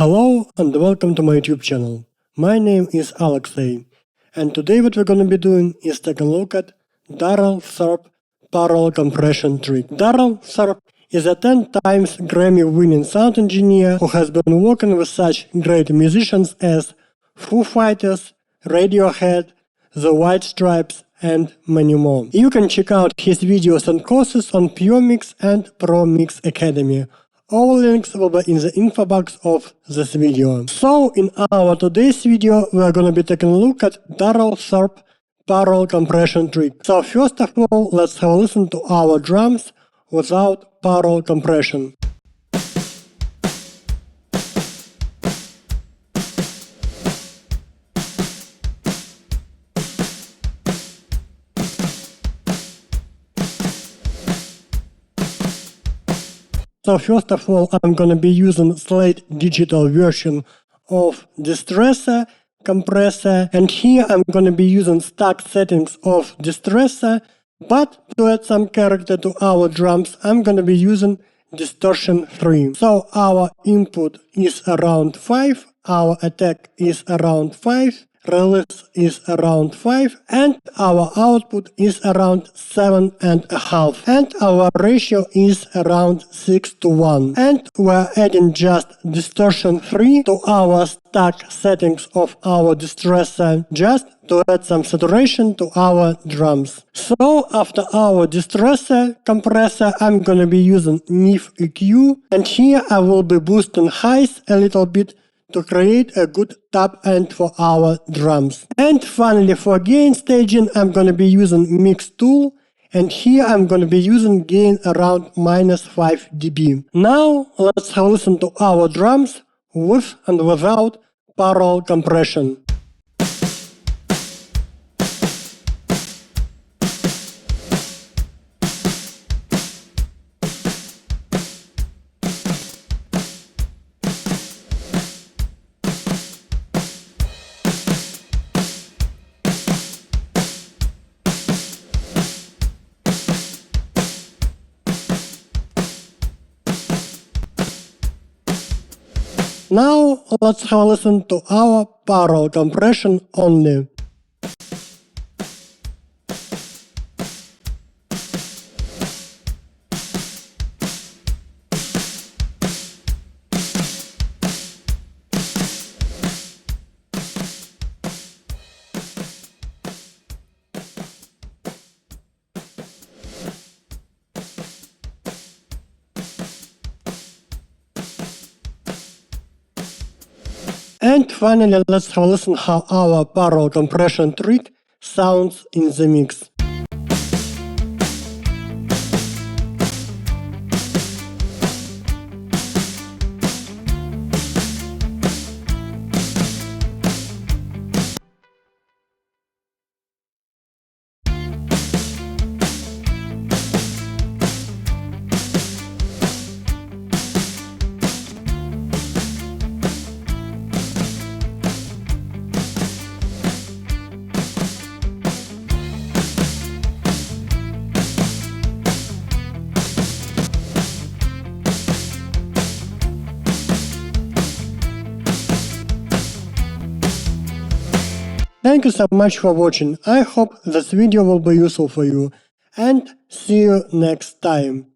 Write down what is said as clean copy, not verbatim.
Hello and welcome to my YouTube channel. My name is Alexey, and today what we're going to be doing is taking a look at Darrell Thorp parallel compression trick. Darrell Thorp is a 10 times Grammy-winning sound engineer who has been working with such great musicians as Foo Fighters, Radiohead, The White Stripes, and many more. You can check out his videos and courses on Pure Mix and Pro Mix Academy. All links will be in the info box of this video. So in our today's video we are going to be taking a look at Darrell Thorp parallel compression trick. So first of all, let's have a listen to our drums without parallel compression. So first of all, I'm gonna be using Slate digital version of Distressor compressor, and here I'm gonna be using stock settings of Distressor, but to add some character to our drums, I'm gonna be using Distortion 3. So our input is around 5, our attack is around 5, release is around 5, and our output is around 7.5, and our ratio is around 6:1, and we're adding just Distortion 3 to our stock settings of our Distressor just to add some saturation to our drums. So after our Distressor compressor, I'm gonna be using MIF EQ, and here I will be boosting highs a little bit to create a good top end for our drums. And finally, for gain staging, I'm gonna be using Mix tool, and here I'm gonna be using gain around -5 dB. Now let's have a listen to our drums with and without parallel compression. Now let's have a listen to our parallel compression only. And finally, let's have a listen how our parallel compression trick sounds in the mix. Thank you so much for watching. I hope this video will be useful for you, and see you next time.